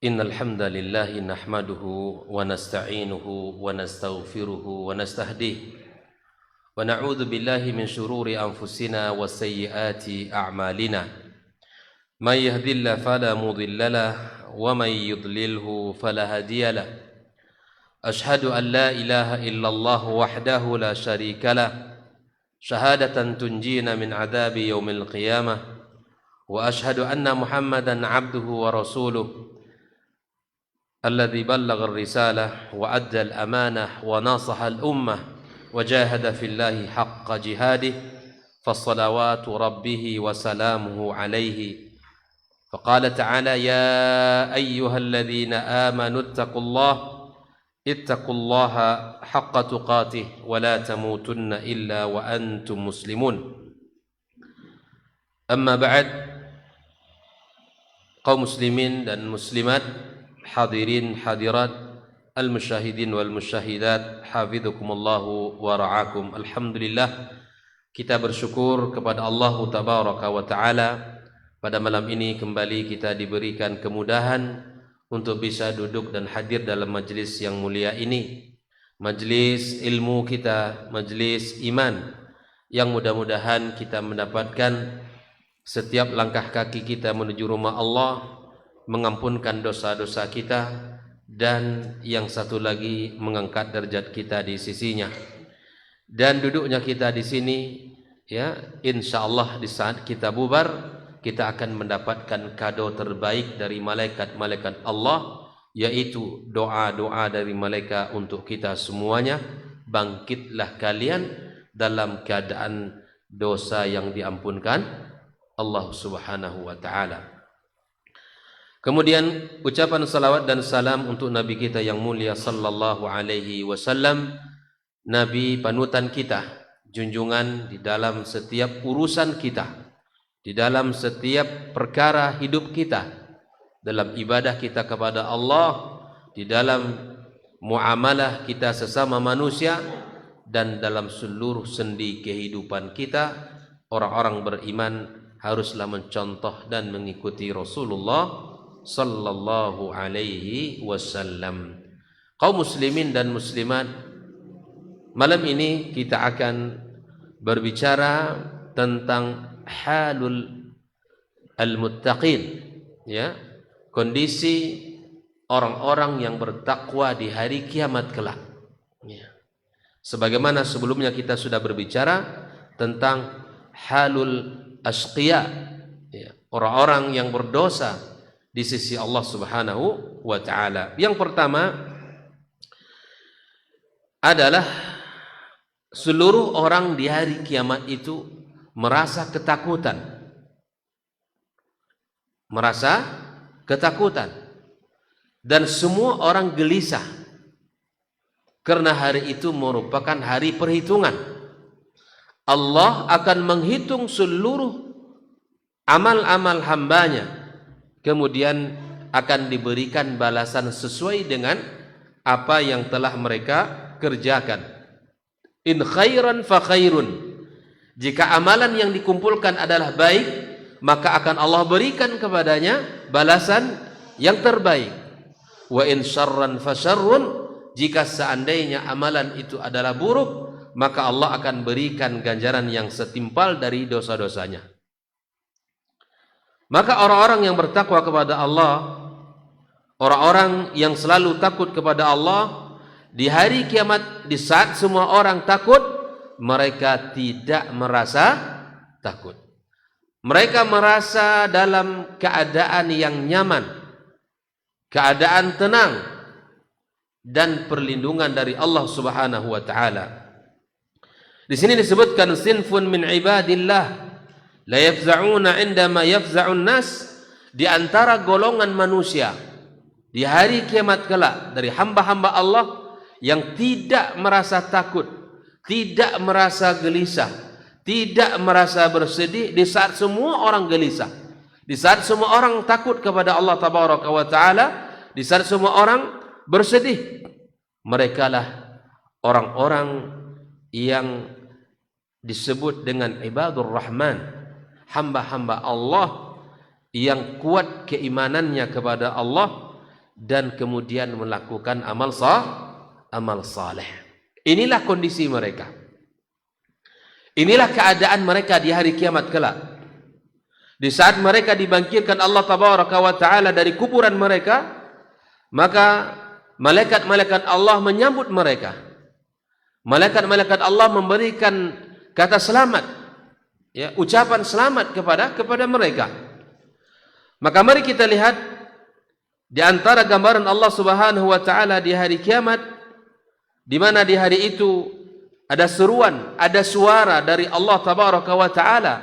Innal hamdalillah nahmaduhu wa nasta'inuhu wa nastaghfiruhu wa nastahdihi wa na'udzu billahi min shururi anfusina wa sayyiati a'malina. May yahdihillahu fala mudilla lahu wa may yudlilhu fala hadiya lahu. Ashhadu an la ilaha illallah wahdahu la syarika lahu syahadatan tunjina min adzabi yaumil qiyamah wa ashhadu anna Muhammadan 'abduhu wa rasuluh الذي بلغ الرسالة وأدى الأمانة وناصح الأمة وجاهد في الله حق جهاده فالصلوات ربه وسلامه عليه فقال تعالى يا أيها الذين آمنوا اتقوا الله حق تقاته ولا تموتن إلا وأنتم مسلمون أما بعد kaum muslimin dan muslimat, hadirin hadirat, al-musyahidin wal musyahidat, hafidhukumullahu wa ra'akum. Alhamdulillah, kita bersyukur kepada Allah tabaraka wa ta'ala. Pada malam ini kembali kita diberikan kemudahan untuk bisa duduk dan hadir dalam majlis yang mulia ini, majlis ilmu kita, majlis iman, yang mudah-mudahan kita mendapatkan setiap langkah kaki kita menuju rumah Allah, mengampunkan dosa-dosa kita, dan yang satu lagi mengangkat derajat kita di sisinya. Dan duduknya kita di sini, ya, insyaallah di saat kita bubar, kita akan mendapatkan kado terbaik dari malaikat-malaikat Allah, yaitu doa-doa dari malaikat untuk kita semuanya. Bangkitlah kalian dalam keadaan dosa yang diampunkan Allah subhanahu wa ta'ala. Kemudian ucapan salawat dan salam untuk Nabi kita yang mulia sallallahu alaihi wasallam, Nabi panutan kita, junjungan di dalam setiap urusan kita, di dalam setiap perkara hidup kita, dalam ibadah kita kepada Allah, di dalam muamalah kita sesama manusia, dan dalam seluruh sendi kehidupan kita. Orang-orang beriman haruslah mencontoh dan mengikuti Rasulullah sallallahu alaihi wasallam. Kaum muslimin dan muslimat, malam ini kita akan berbicara tentang halul al-muttaqin, ya, kondisi orang-orang yang bertakwa di hari kiamat kelak, ya. Sebagaimana sebelumnya kita sudah berbicara tentang halul asqiya, ya, orang-orang yang berdosa di sisi Allah subhanahu wa ta'ala. Yang pertama adalah seluruh orang di hari kiamat itu merasa ketakutan. Merasa ketakutan. Dan semua orang gelisah. Karena hari itu merupakan hari perhitungan. Allah akan menghitung seluruh amal-amal hambanya, kemudian akan diberikan balasan sesuai dengan apa yang telah mereka kerjakan. In khairan fa khairun, jika amalan yang dikumpulkan adalah baik, maka akan Allah berikan kepadanya balasan yang terbaik. Wa in syarran fa syarrun, jika seandainya amalan itu adalah buruk, maka Allah akan berikan ganjaran yang setimpal dari dosa-dosanya. Maka orang-orang yang bertakwa kepada Allah, orang-orang yang selalu takut kepada Allah, di hari kiamat, di saat semua orang takut, mereka tidak merasa takut. Mereka merasa dalam keadaan yang nyaman, keadaan tenang, dan perlindungan dari Allah subhanahu wa ta'ala. Di sini disebutkan sinfun min ibadillah la yafza'una 'indama yafza'un nas, di antara golongan manusia di hari kiamat kelak, dari hamba-hamba Allah yang tidak merasa takut, tidak merasa gelisah, tidak merasa bersedih di saat semua orang gelisah, di saat semua orang takut kepada Allah tabaraka wa ta'ala, di saat semua orang bersedih. Merekalah orang-orang yang disebut dengan ibadur rahman, hamba-hamba Allah yang kuat keimanannya kepada Allah, dan kemudian melakukan amal saleh. Inilah kondisi mereka. Inilah keadaan mereka di hari kiamat kelak. Di saat mereka dibangkitkan Allah Tabaraka wa Ta'ala dari kuburan mereka, maka malaikat-malaikat Allah menyambut mereka. Malaikat-malaikat Allah memberikan kata selamat, ya, ucapan selamat kepada mereka. Maka mari kita lihat di antara gambaran Allah Subhanahu wa Ta'ala di hari kiamat, di mana di hari itu ada seruan, ada suara dari Allah Tabaraka wa Ta'ala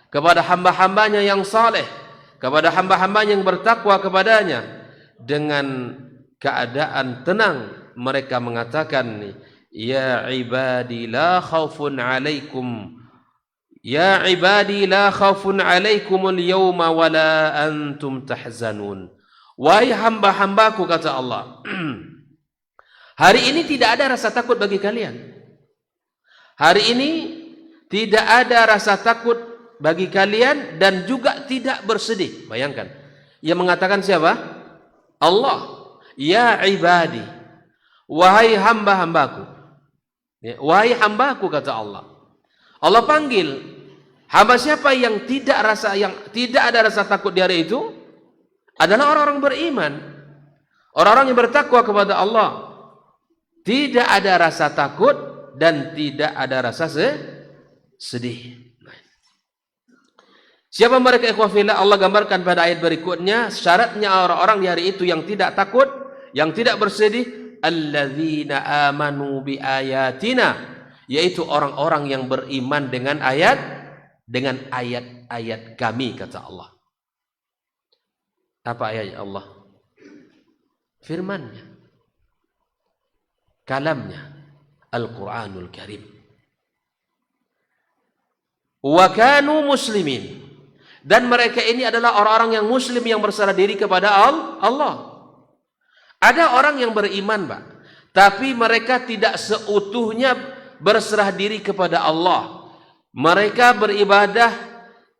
kepada hamba-hambanya yang saleh, kepada hamba-hambanya yang bertakwa kepadanya. Dengan keadaan tenang mereka mengatakan, ya ibadi la khaufun alaikum, ya ibadi la khaufun alaikumul yawma wala antum tahzanun. Wahai hamba-hambaku, kata Allah, hari ini tidak ada rasa takut bagi kalian. Hari ini tidak ada rasa takut bagi kalian dan juga tidak bersedih. Bayangkan, yang mengatakan siapa? Allah. Ya ibadi, wahai hamba-hambaku, ya, wahai hambaku, kata Allah. Allah panggil hamba siapa yang tidak ada rasa takut di hari itu? Adalah orang-orang beriman, orang-orang yang bertakwa kepada Allah. Tidak ada rasa takut dan tidak ada rasa sedih. Siapa mereka, ikhwah fillah? Allah gambarkan pada ayat berikutnya. Syaratnya orang-orang di hari itu yang tidak takut, yang tidak bersedih, alladzina amanu bi ayatina, yaitu orang-orang yang beriman dengan ayat-ayat kami, kata Allah. Apa ayat Allah? Firman-Nya, kalamnya, Al-Quranul Karim. Wa kanu muslimin, dan mereka ini adalah orang-orang yang muslim yang berserah diri kepada Allah. Ada orang yang beriman, Pak, tapi mereka tidak seutuhnya berserah diri kepada Allah. Mereka beribadah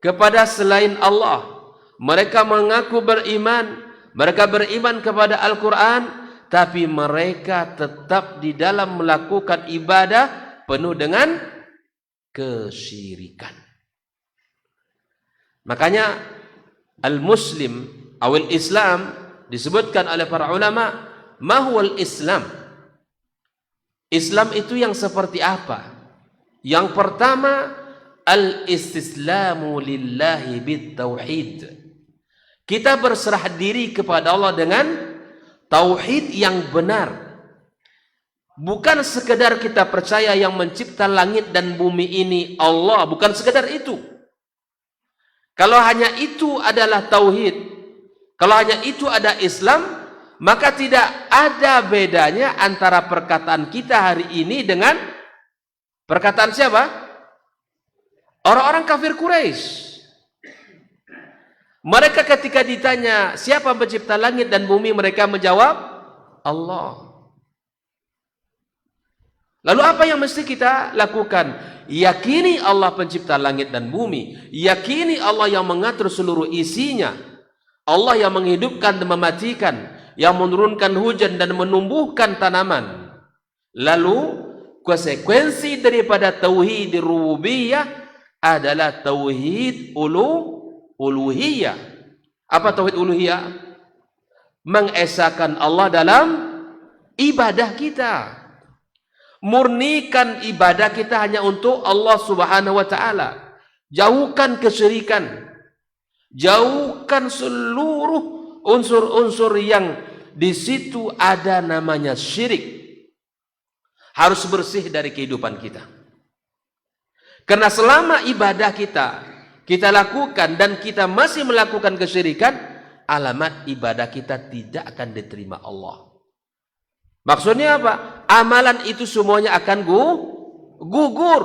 kepada selain Allah. Mereka mengaku beriman, mereka beriman kepada Al-Quran, tapi mereka tetap di dalam melakukan ibadah penuh dengan kesyirikan. Makanya al-muslim awal Islam disebutkan oleh para ulama, ma huwal Islam? Islam itu yang seperti apa? Yang pertama, al-istislamu lillahi bit-tauhid. Kita berserah diri kepada Allah dengan tauhid yang benar. Bukan sekedar kita percaya yang mencipta langit dan bumi ini Allah, bukan sekedar itu. Kalau hanya itu adalah tauhid, kalau hanya itu ada Islam, maka tidak ada bedanya antara perkataan kita hari ini dengan perkataan siapa? Orang-orang kafir Quraisy. Mereka ketika ditanya siapa pencipta langit dan bumi, mereka menjawab Allah. Lalu apa yang mesti kita lakukan? Yakini Allah pencipta langit dan bumi. Yakini Allah yang mengatur seluruh isinya. Allah yang menghidupkan dan mematikan, yang menurunkan hujan dan menumbuhkan tanaman. Lalu konsekuensi daripada tauhid rububiyah adalah tauhid uluhiyah. Apa tauhid uluhiyah? Mengesahkan Allah dalam ibadah kita. Murnikan ibadah kita hanya untuk Allah Subhanahu wa Ta'ala. Jauhkan kesyirikan. Jauhkan seluruh unsur-unsur yang di situ ada namanya syirik. Harus bersih dari kehidupan kita. Karena selama ibadah kita lakukan dan kita masih melakukan kesyirikan, alamat ibadah kita tidak akan diterima Allah. Maksudnya apa? Amalan itu semuanya akan gugur.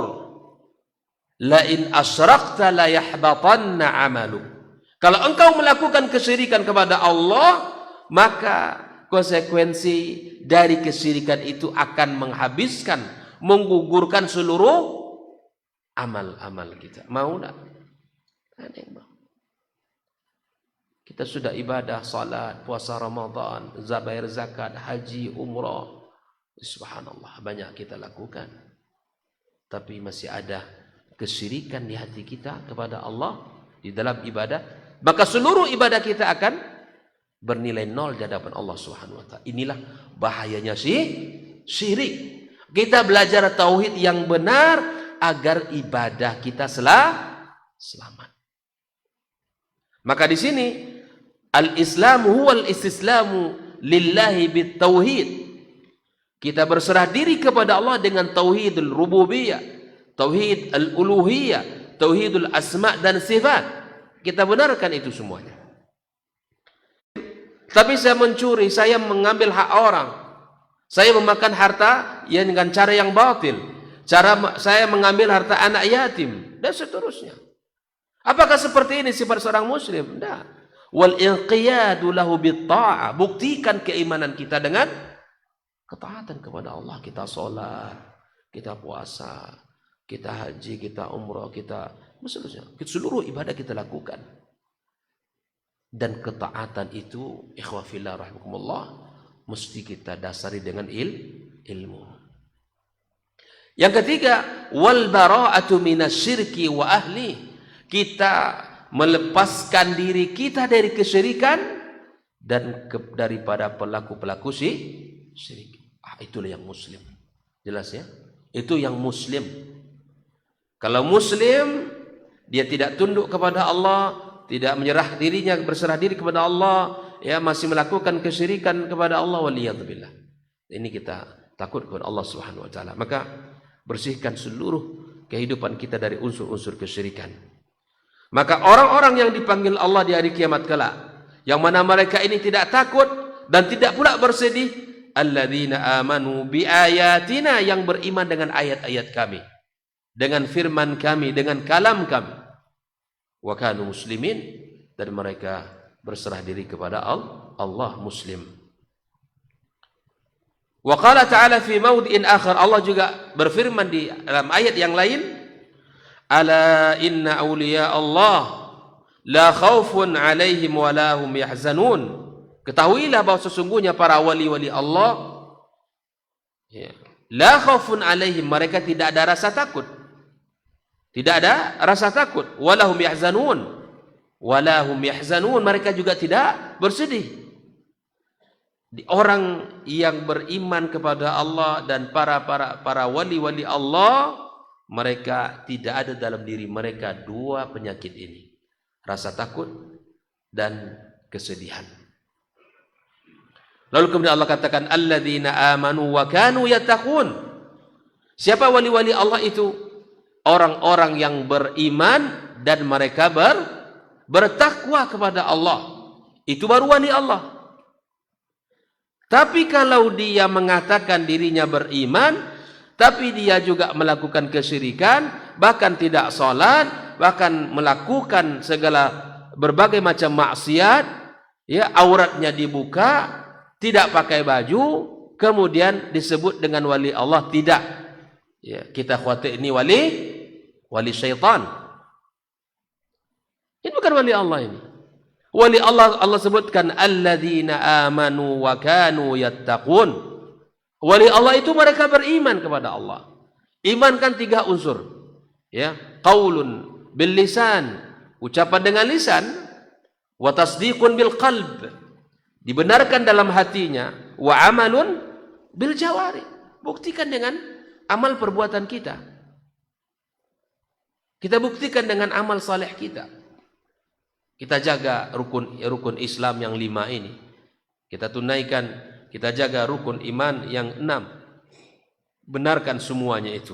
La in asyrakta la yahbatanna amalu. Kalau engkau melakukan kesyirikan kepada Allah, maka konsekuensi dari kesyirikan itu akan menghabiskan, menggugurkan seluruh amal-amal kita. Mau enggak? Ada yang mau. Kita sudah ibadah, salat, puasa Ramadan, bayar zakat, haji, umrah. Subhanallah, banyak kita lakukan. Tapi masih ada kesyirikan di hati kita kepada Allah di dalam ibadah, maka seluruh ibadah kita akan bernilai nol di hadapan Allah Subhanahu wa taala. Inilah bahayanya syirik. Kita belajar tauhid yang benar agar ibadah kita selamat. Maka di sini al-Islamu huwal istislamu lillahi bitauhid. Kita berserah diri kepada Allah dengan tauhidul rububiyah, tauhid al-uluhiyah, tauhidul asma' dan sifat. Kita benarkan itu semuanya. Tapi saya mencuri, saya mengambil hak orang, saya memakan harta yang dengan cara yang batil, saya mengambil harta anak yatim, dan seterusnya. Apakah seperti ini sifat seorang muslim? Tidak. Wal inqiyadu lahu bitta'ah. Buktikan keimanan kita dengan ketaatan kepada Allah. Kita sholat, kita puasa, kita haji, kita umrah, kita seterusnya. Seluruh ibadah kita lakukan. Dan ketaatan itu, ikhwah fillah rahimakumullah, mesti kita dasari dengan ilmu. Yang ketiga, wal bara'atu minasyirki wa ahli. Kita melepaskan diri kita dari kesyirikan dan daripada pelaku-pelaku syirik. Itulah yang muslim. Jelas ya? Itu yang muslim. Kalau muslim, dia tidak tunduk kepada Allah, tidak menyerah dirinya, berserah diri kepada Allah, ya, masih melakukan kesyirikan kepada Allah, waliyadzubillah. Ini kita takut kepada Allah Subhanahu wa taala. Maka bersihkan seluruh kehidupan kita dari unsur-unsur kesyirikan. Maka orang-orang yang dipanggil Allah di hari kiamat kelak, yang mana mereka ini tidak takut dan tidak pula bersedih, alladzina amanu bi ayatina, yang beriman dengan ayat-ayat kami, dengan firman kami, dengan kalam kami, wa kanu muslimin, dan mereka berserah diri kepada Allah, muslim. Wa qala ta'ala fi mawdi'in akhar, Allah juga berfirman di dalam ayat yang lain, ala inna awliya Allah la khawfun alaihim wa la hum yahzanun. Ketahuilah bahwa sesungguhnya para wali-wali Allah, ya, la khawfun alaihim, mereka tidak ada rasa takut. Tidak ada rasa takut. Wa la hum yahzanun. Wa la hum yahzanun, mereka juga tidak bersedih. Orang yang beriman kepada Allah dan para wali-wali Allah, mereka tidak ada dalam diri mereka dua penyakit ini, rasa takut dan kesedihan. Lalu kemudian Allah katakan alladzina amanu wa kanu yattaqun. Siapa wali-wali Allah itu? Orang-orang yang beriman dan mereka bertakwa kepada Allah. Itu baru wali Allah. Tapi kalau dia mengatakan dirinya beriman, tapi dia juga melakukan kesyirikan, bahkan tidak sholat, bahkan melakukan segala berbagai macam maksiat, ya, auratnya dibuka, tidak pakai baju, kemudian disebut dengan wali Allah, tidak. Ya, kita khawatir ini wali syaitan. Ini bukan wali Allah ini. Wali Allah, Allah sebutkan alladzina amanu wa kanu yattaqun. Wali Allah itu mereka beriman kepada Allah. Iman kan tiga unsur, ya, qaulun bil lisan, ucapan dengan lisan, wa tasdiqun bil qalb, dibenarkan dalam hatinya, wa amalun bil jawari, buktikan dengan amal perbuatan kita. Kita buktikan dengan amal saleh kita. Kita jaga rukun Islam yang 5 ini. Kita tunaikan. Kita jaga rukun iman yang 6. Benarkan semuanya itu.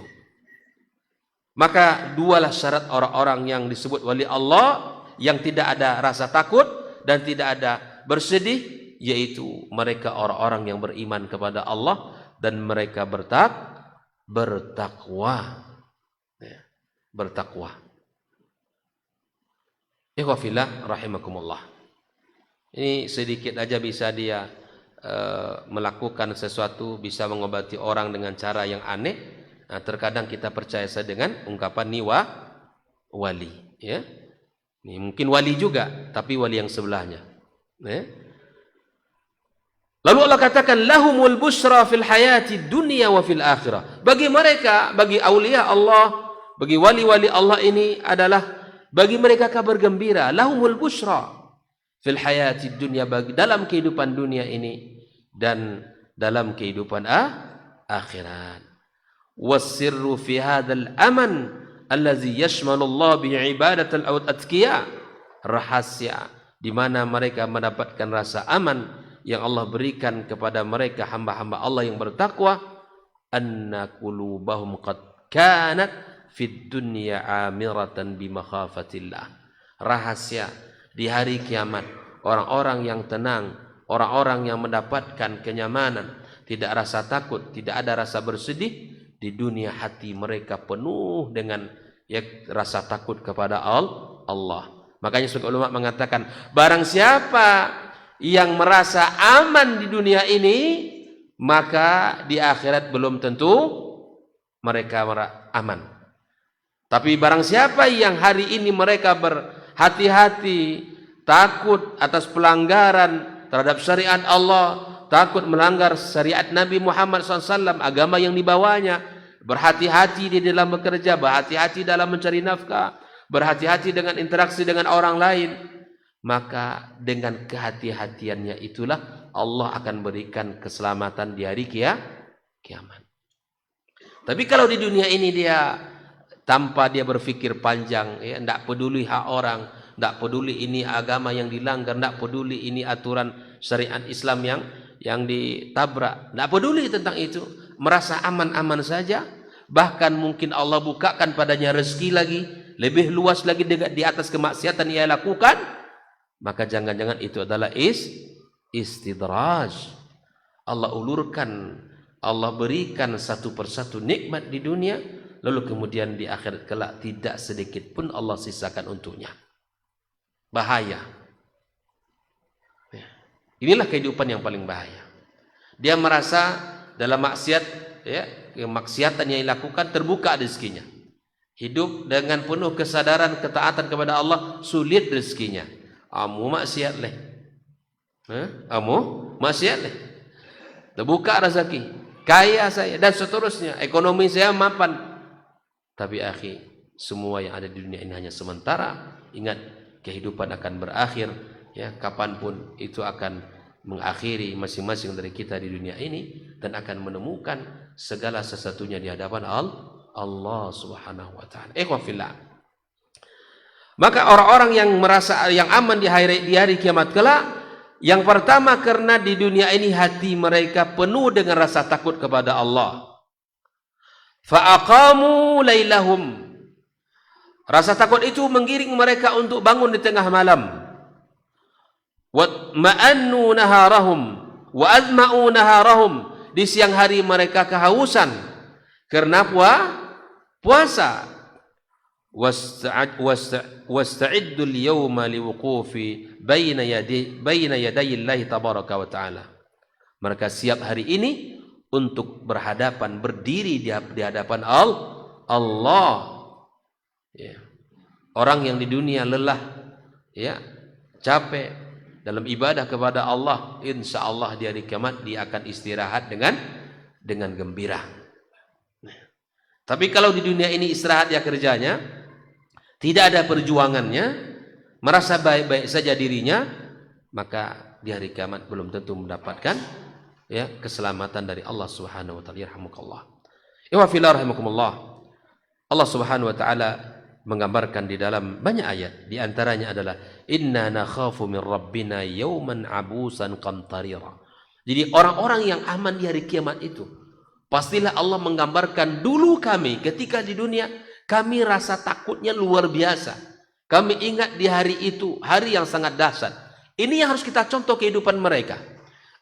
Maka dualah syarat orang-orang yang disebut wali Allah, yang tidak ada rasa takut dan tidak ada bersedih, yaitu mereka orang-orang yang beriman kepada Allah dan mereka bertakwa. Ya, bertakwa. Ikhwafillah rahimakumullah. Ini sedikit aja bisa dia melakukan sesuatu, bisa mengobati orang dengan cara yang aneh. Nah, terkadang kita percaya saja dengan ungkapan wali, ya. Ini mungkin wali juga, tapi wali yang sebelahnya. Lalu Allah katakan, lahumul busra fil hayati dunya wa fil akhirah. Bagi mereka, bagi aulia Allah, bagi wali-wali Allah ini adalah bagi mereka kabar gembira. Lahumul busra fil hayati dunya, bagi dalam kehidupan dunia ini dan dalam kehidupan akhirat. Wasirru fi hadzal aman allazi yashmalu Allah bi ibadatil atqiya. Rahasia di mana mereka mendapatkan rasa aman yang Allah berikan kepada mereka hamba-hamba Allah yang bertakwa, anna qulubahum qad kanat fid dunya amiratan bi makhafatillah. Rahasia di hari kiamat, orang-orang yang tenang, orang-orang yang mendapatkan kenyamanan, tidak rasa takut, tidak ada rasa bersedih, di dunia hati mereka penuh dengan rasa takut kepada Allah. Makanya sebagian ulama mengatakan, barang siapa yang merasa aman di dunia ini, maka di akhirat belum tentu mereka aman. Tapi barang siapa yang hari ini mereka berhati-hati, takut atas pelanggaran terhadap syariat Allah, takut melanggar syariat Nabi Muhammad SAW, agama yang dibawanya, berhati-hati di dalam bekerja, berhati-hati dalam mencari nafkah, berhati-hati dengan interaksi dengan orang lain, maka dengan kehati-hatiannya itulah Allah akan berikan keselamatan di hari kiamat. Tapi kalau di dunia ini dia tanpa dia berfikir panjang, tidak peduli hak orang, tidak peduli ini agama yang dilanggar, tidak peduli ini aturan syariat Islam yang ditabrak, tidak peduli tentang itu, merasa aman-aman saja, bahkan mungkin Allah bukakan padanya rezeki lagi, lebih luas lagi di atas kemaksiatan yang ia lakukan, maka jangan-jangan itu adalah istidraj. Allah ulurkan, Allah berikan satu persatu nikmat di dunia, lalu kemudian di akhirat kelak tidak sedikit pun Allah sisakan untuknya. Bahaya. Inilah kehidupan yang paling bahaya. Dia merasa dalam maksiat, kemaksiatan yang dilakukan terbuka rezekinya. Hidup dengan penuh kesadaran ketaatan kepada Allah, sulit rezekinya. Amu maksiat leh. Amu maksiat leh. Terbuka rezeki. Kaya saya dan seterusnya. Ekonomi saya mapan. Tapi akhi, semua yang ada di dunia ini hanya sementara. Ingat, kehidupan akan berakhir. Kapanpun itu akan mengakhiri masing-masing dari kita di dunia ini dan akan menemukan segala sesuatunya di hadapan Allah Subhanahu wa taala. Ikhwafillah. Maka orang-orang yang merasa yang aman di hari kiamat kelak, yang pertama karena di dunia ini hati mereka penuh dengan rasa takut kepada Allah. Fa aqamu lailahum. Rasa takut itu menggiring mereka untuk bangun di tengah malam. Wa ma'annu naharahum wa azma'u naharahum. Di siang hari mereka kehausan karena puasa. Wasta'iddu al-yawma liwuqufi baina yaday Allah tabaraka wa ta'ala. Mereka siap hari ini untuk berhadapan, berdiri di hadapan Allah. Orang yang di dunia lelah, capek dalam ibadah kepada Allah, insya Allah di hari kiamat dia akan istirahat dengan gembira. Tapi kalau di dunia ini istirahat ya kerjanya, tidak ada perjuangannya, merasa baik-baik saja dirinya, maka di hari kiamat belum tentu mendapatkan keselamatan dari Allah Subhanahu wa taala. Yarhamukallah. Wa fillah rahimakumullah. Allah Subhanahu wa taala menggambarkan di dalam banyak ayat, di antaranya adalah inna nakhafu min rabbina yawman abusan qamtarira. Jadi orang-orang yang aman di hari kiamat itu, pastilah Allah menggambarkan dulu kami ketika di dunia kami rasa takutnya luar biasa. Kami ingat di hari itu, hari yang sangat dahsyat. Ini yang harus kita contoh kehidupan mereka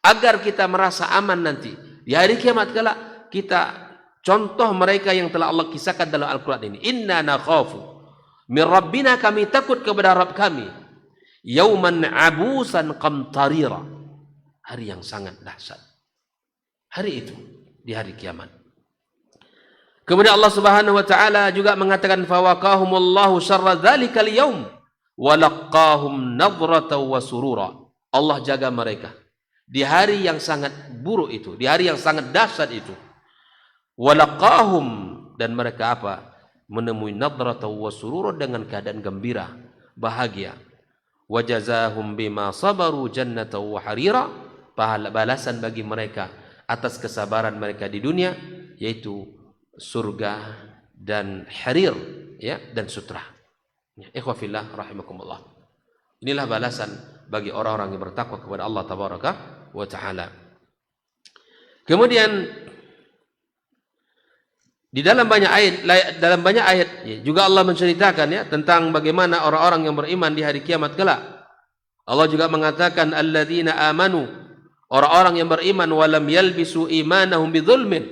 agar kita merasa aman nanti di hari kiamat kelak. Kita contoh mereka yang telah Allah kisahkan dalam Al-Quran ini. Inna nakhafu min rabbina, kami takut kepada Rabb kami, yauman abusan qamtarira, hari yang sangat dahsyat. Hari itu di hari kiamat. Kemudian Allah Subhanahu wa taala juga mengatakan fawaqahumullahu syarra dzalikal yaum walaqahum nadrata wa surura. Allah jaga mereka di hari yang sangat buruk itu, di hari yang sangat dahsyat itu. Walaqahum, dan mereka apa? Menemui nadrata wa surura, dengan keadaan gembira, bahagia. Wajazahum bima sabaru jannata wa harira, pahala balasan bagi mereka atas kesabaran mereka di dunia yaitu surga dan harir, ya, dan sutra. Ikhwafillah rahimakumullah. Inilah balasan bagi orang-orang yang bertakwa kepada Allah tabaraka wa taala. Kemudian di dalam banyak ayat ya, juga Allah menceritakan, ya, tentang bagaimana orang-orang yang beriman di hari kiamat kelak. Allah juga mengatakan alladzina amanu, orang-orang yang beriman, walam yalbisu imanahum bidzulmin,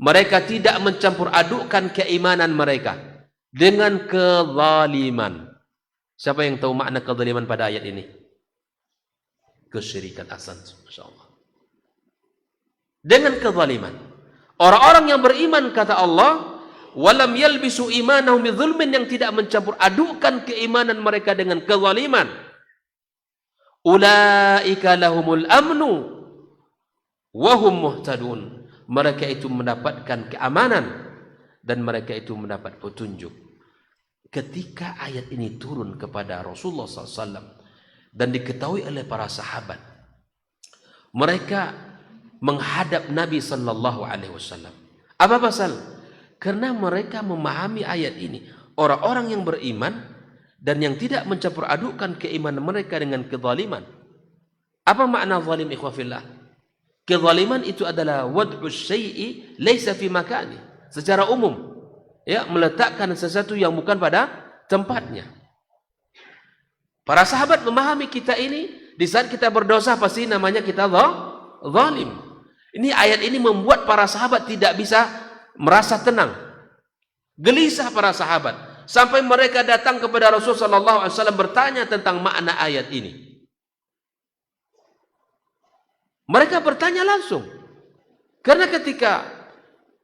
mereka tidak mencampur adukkan keimanan mereka dengan kezaliman. Siapa yang tahu makna kezaliman pada ayat ini? Kesyirikan. Ahsan, masyaallah. Dengan kezaliman. Orang-orang yang beriman, kata Allah, walam yalbisu imanahum bidzulmin, yang tidak mencampur adukkan keimanan mereka dengan kezaliman. Ulaika lahumul amnu wa hum muhtadun. Mereka itu mendapatkan keamanan dan mereka itu mendapat petunjuk. Ketika ayat ini turun kepada Rasulullah SAW dan diketahui oleh para sahabat, mereka menghadap Nabi Sallallahu Alaihi Wasallam. Apa pasal? Karena mereka memahami ayat ini. Orang-orang yang beriman dan yang tidak mencampur adukkan keimanan mereka dengan kezaliman. Apa makna zalim, ikhwafillah? Kezaliman itu adalah wad'u syai'i laisa fi makani. Secara umum, ya, meletakkan sesuatu yang bukan pada tempatnya. Para sahabat memahami kita ini, di saat kita berdosa pasti namanya kita zalim. Ini ayat ini membuat para sahabat tidak bisa merasa tenang. Gelisah para sahabat sampai mereka datang kepada Rasulullah sallallahu alaihi wasallam bertanya tentang makna ayat ini. Mereka bertanya langsung. Karena ketika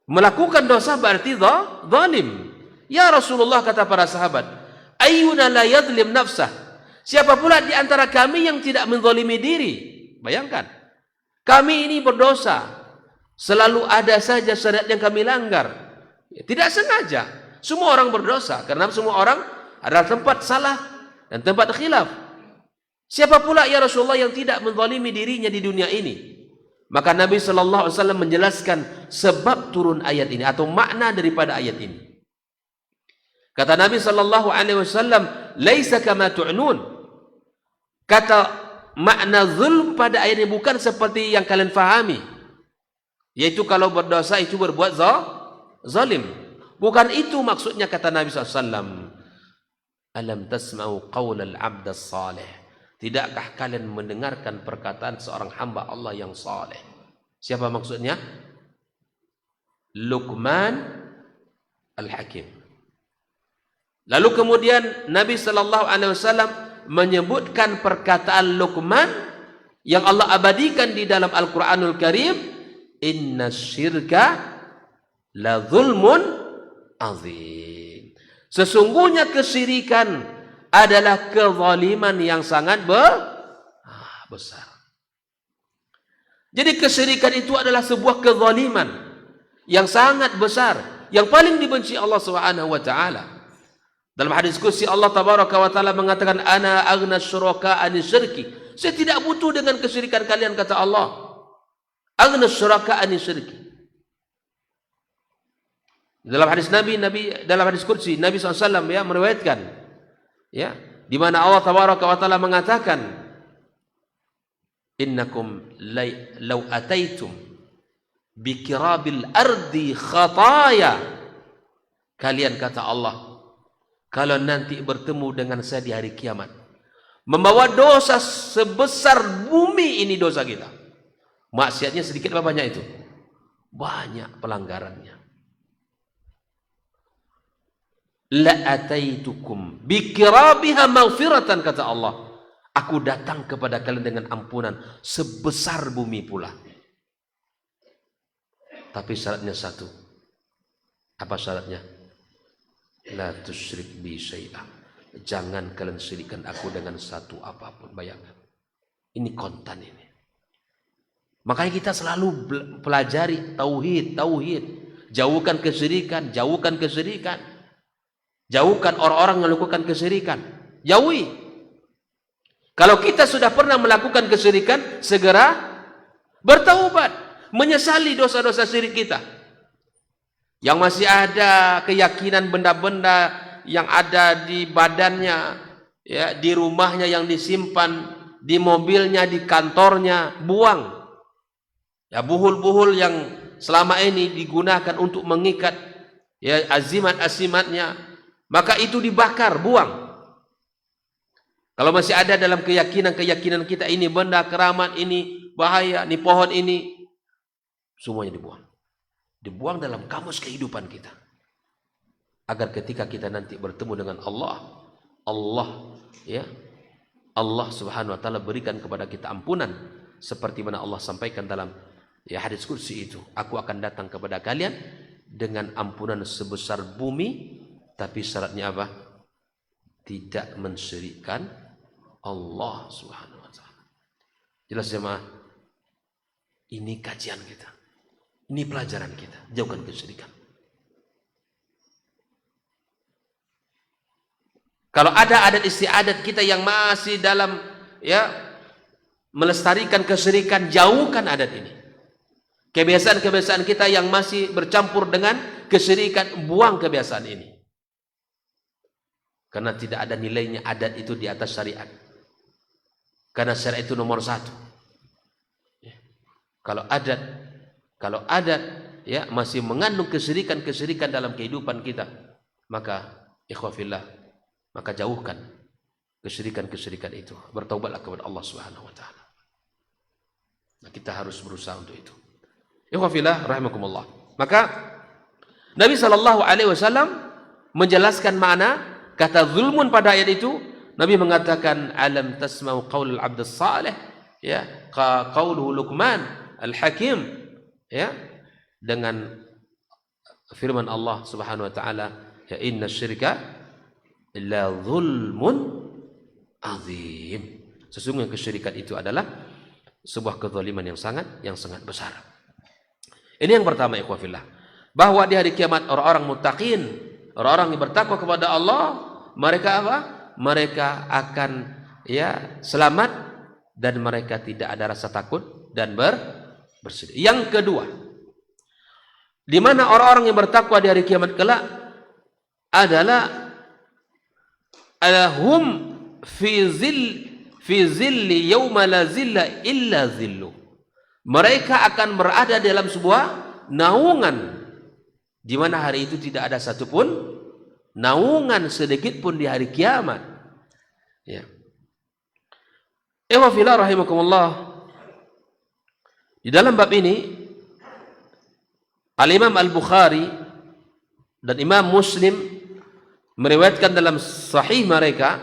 melakukan dosa berarti zalim. Ya Rasulullah, kata para sahabat, ayyuna la yadlim nafsah. Siapa pula di antara kami yang tidak menzalimi diri? Bayangkan. Kami ini berdosa. Selalu ada saja syariat yang kami langgar. Tidak sengaja. Semua orang berdosa. Karena semua orang adalah tempat salah dan tempat khilaf. Siapa pula ya Rasulullah yang tidak menzalimi dirinya di dunia ini? Maka Nabi Sallallahu Alaihi Wasallam menjelaskan sebab turun ayat ini atau makna daripada ayat ini. Kata Nabi Sallallahu Alaihi Wasallam, "Laisa kama tu'nun." Kata makna zulm pada ayat ini bukan seperti yang kalian fahami, yaitu kalau berdosa itu berbuat zalim. Bukan itu maksudnya, kata Nabi Sallallahu Alaihi Wasallam. Alam tasma'u qaulal 'abd as-salih. Tidakkah kalian mendengarkan perkataan seorang hamba Allah yang saleh? Siapa maksudnya? Luqman Al-Hakim. Lalu kemudian Nabi Sallallahu Alaihi Wasallam menyebutkan perkataan Luqman yang Allah abadikan di dalam Al-Quranul Karim. Inna syirka la zulmun azim. Sesungguhnya kesyirikan adalah kezaliman yang sangat besar. Jadi kesyirikan itu adalah sebuah kezaliman yang sangat besar, yang paling dibenci Allah Subhanahu wa taala. Dalam hadis qudsi Allah tabaraka wa taala mengatakan, ana aghna syuraka anis syirki. Saya tidak butuh dengan kesyirikan kalian, kata Allah. Aghna syuraka anis syirki. Dalam hadis dalam hadis qudsi Nabi SAW ya meriwayatkan, ya, di mana Allah tabaraka wa taala mengatakan, innakum law ataitum bikirabil ardi khataya. Kalian, kata Allah, kalau nanti bertemu dengan saya di hari kiamat, membawa dosa sebesar bumi ini dosa kita. Maksiatnya sedikit apa banyak itu? Banyak pelanggarannya. La ataitukum bikirabiha maghfiratan, kata Allah. Aku datang kepada kalian dengan ampunan sebesar bumi pula. Tapi syaratnya satu. Apa syaratnya? La tusyrik bi syai'ah. jangan kalian syirikkan aku dengan satu apapun. Bayangkan, ini kontan ini. Makanya kita selalu pelajari tauhid. Jauhkan kesyirikan, jauhkan orang-orang yang melakukan kesyirikan. Jauhi. Kalau kita sudah pernah melakukan kesyirikan, segera bertaubat, menyesali dosa-dosa syirik kita. Yang masih ada keyakinan benda-benda yang ada di badannya, ya, di rumahnya yang disimpan, di mobilnya, di kantornya, buang. Ya, buhul-buhul yang selama ini digunakan untuk mengikat, ya, azimat-azimatnya, maka itu dibakar, buang. Kalau masih ada dalam keyakinan kita, ini benda keramat, ini bahaya, ini pohon ini, semuanya dibuang. Dibuang dalam kamus kehidupan kita. Agar ketika kita nanti bertemu dengan Allah Subhanahu wa taala berikan kepada kita ampunan seperti mana Allah sampaikan dalam hadis qudsi itu, aku akan datang kepada kalian dengan ampunan sebesar bumi, tapi syaratnya apa? Tidak mensyirikkan Allah Subhanahu wa taala. Jelas jemaah? Ini kajian kita. Ini pelajaran kita. Jauhkan kesyirikan. Kalau ada adat istiadat kita yang masih dalam melestarikan kesyirikan, jauhkan adat ini. Kebiasaan-kebiasaan kita yang masih bercampur dengan kesyirikan, buang kebiasaan ini. Karena tidak ada nilainya adat itu di atas syariat. Karena syariat itu nomor satu. Kalau adat masih mengandung kesyirikan dalam kehidupan kita, maka ikhwafillah, maka jauhkan kesyirikan itu. Bertaubatlah kepada Allah Subhanahu wa taala. Nah, kita harus berusaha untuk itu. Ikhwafillah rahimakumullah. Maka Nabi sallallahu alaihi wasallam menjelaskan makna kata zulmun pada ayat itu. Nabi mengatakan, alam tasma'u qaulul abdus salih, ya, qauluhu Luqman al-Hakim, ya, dengan firman Allah Subhanahu wa taala, ya inna syirka la zulmun azim. Sesungguhnya kesyirikan itu adalah sebuah kezaliman yang sangat besar. Ini yang pertama, ikhwafillah, bahwa di hari kiamat orang-orang muttaqin, orang-orang yang bertakwa kepada Allah, mereka apa? Mereka akan selamat dan mereka tidak ada rasa takut dan bersedih. Yang kedua, di mana orang-orang yang bertakwa di hari kiamat kelak adalah hum fi zilli yauma la zilla illa zillu. Mereka akan berada dalam sebuah naungan di mana hari itu tidak ada satupun naungan sedikit pun di hari kiamat. Ya. Ikhwafillah rahimakumullah. Di dalam bab ini Al-Imam Al-Bukhari dan Imam Muslim meriwayatkan dalam sahih mereka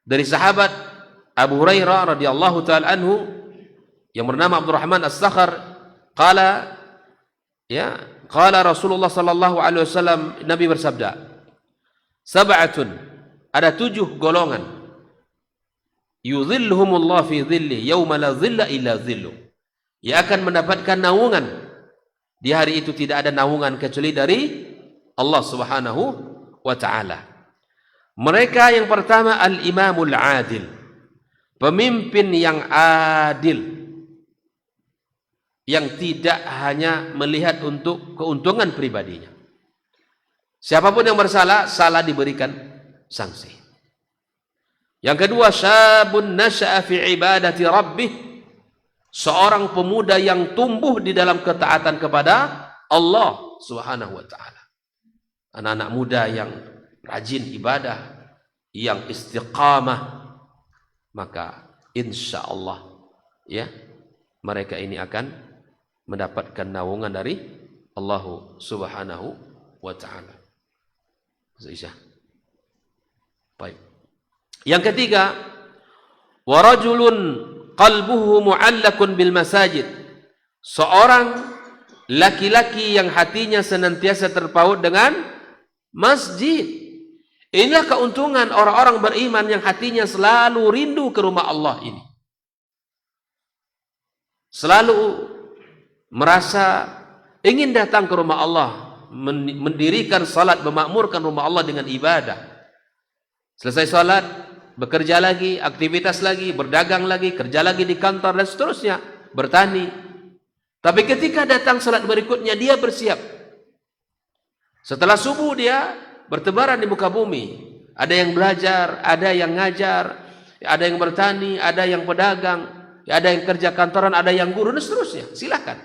dari sahabat Abu Hurairah radhiyallahu taala anhu yang bernama Abdurrahman As-Sakhar, qala Rasulullah sallallahu alaihi wasallam, Nabi bersabda, sab'atun, ada 7 golongan, yudhilluhumullah fi dhilli yauma la dhilla illa dhillu, yang akan mendapatkan naungan di hari itu tidak ada naungan kecuali dari Allah Subhanahu wa taala. Mereka yang pertama al-imamul adil, pemimpin yang adil, yang tidak hanya melihat untuk keuntungan pribadinya. Siapapun yang bersalah, salah diberikan sanksi. Yang kedua, syabun nasya'a fi ibadati rabbih, seorang pemuda yang tumbuh di dalam ketaatan kepada Allah Subhanahu wa taala. Anak-anak muda yang rajin ibadah, yang istiqamah, maka insya Allah mereka ini akan mendapatkan naungan dari Allah Subhanahu wa taala. Aisyah. Baik. Yang ketiga, wa rajulun qalbuhu mu'allakun bil masajid, seorang laki-laki yang hatinya senantiasa terpaut dengan masjid. Inilah keuntungan orang-orang beriman yang hatinya selalu rindu ke rumah Allah ini. Selalu merasa ingin datang ke rumah Allah, mendirikan salat, memakmurkan rumah Allah dengan ibadah. Selesai salat, bekerja lagi, aktivitas lagi, berdagang lagi, kerja lagi di kantor dan seterusnya, bertani. Tapi ketika datang salat berikutnya, dia bersiap. Setelah subuh dia bertebaran di muka bumi. Ada yang belajar, ada yang ngajar, ada yang bertani, ada yang pedagang, ada yang kerja kantoran, ada yang guru dan seterusnya. Silakan.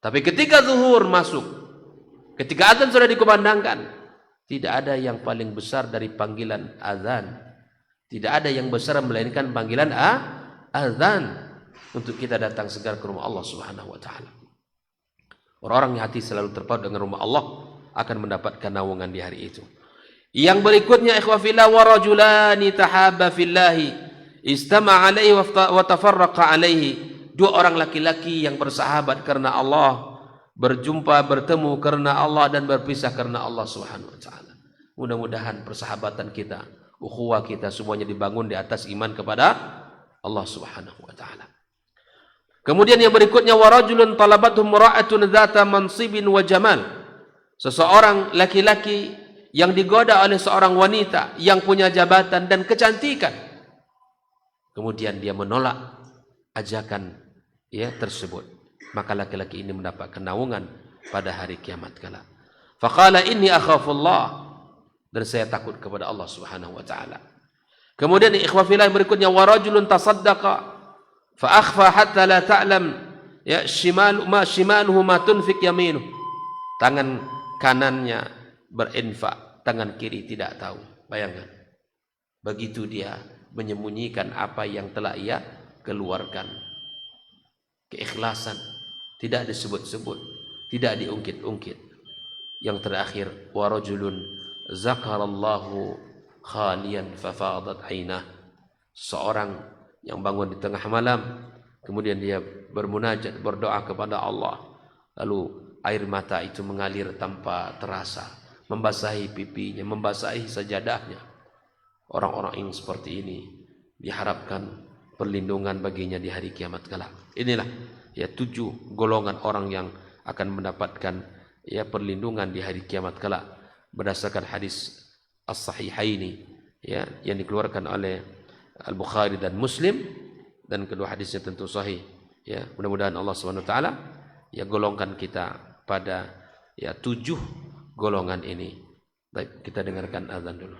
Tapi ketika zuhur masuk, ketika azan sudah dikumandangkan, tidak ada yang paling besar dari panggilan azan. Tidak ada yang besar melainkan panggilan azan untuk kita datang segar ke rumah Allah Subhanahu wa taala. Orang-orang yang hati selalu terpaut dengan rumah Allah akan mendapatkan naungan di hari itu. Yang berikutnya, ikhwah fillah, wa rajulani tahabba fillahi istama'a alaihi wa tafarraqa alaihi. Dua orang laki-laki yang bersahabat karena Allah, berjumpa, bertemu karena Allah dan berpisah karena Allah Subhanahu wa taala. Mudah-mudahan persahabatan kita, ukhuwah kita semuanya dibangun di atas iman kepada Allah Subhanahu wa taala. Kemudian yang berikutnya, wa rajulun talabathum ra'atun dzata mansibin wa jamal. Seseorang laki-laki yang digoda oleh seorang wanita yang punya jabatan dan kecantikan. Kemudian dia menolak ajakan tersebut. Maka laki-laki ini mendapatkan naungan pada hari kiamat kala. Faqala inni akhafullah, dan saya takut kepada Allah Subhanahu wa taala. Kemudian ikhwah fillah berikutnya, wa rajulun tasaddaqa fa akhfa hatta la ta'lam shimaluhu ma tunfik yaminuh. Tangan kanannya berinfak, tangan kiri tidak tahu. Bayangkan. Begitu dia menyembunyikan apa yang telah ia keluarkan. Keikhlasan tidak disebut-sebut, tidak diungkit-ungkit. Yang terakhir, wa rajulun zakarallahu khalian fafadat ainah. Seorang yang bangun di tengah malam, kemudian dia bermunajat, berdoa kepada Allah, lalu air mata itu mengalir tanpa terasa, membasahi pipinya, membasahi sajadahnya. Orang-orang yang seperti ini diharapkan perlindungan baginya di hari kiamat kelak. Inilah 7 golongan orang yang akan mendapatkan perlindungan di hari kiamat kelak berdasarkan hadis as-sahihaini yang dikeluarkan oleh Al-Bukhari dan Muslim, dan kedua hadisnya tentu sahih. Mudah-mudahan Allah Subhanahu wa taala golongkan kita pada 7 golongan ini. Baik, kita dengarkan azan dulu.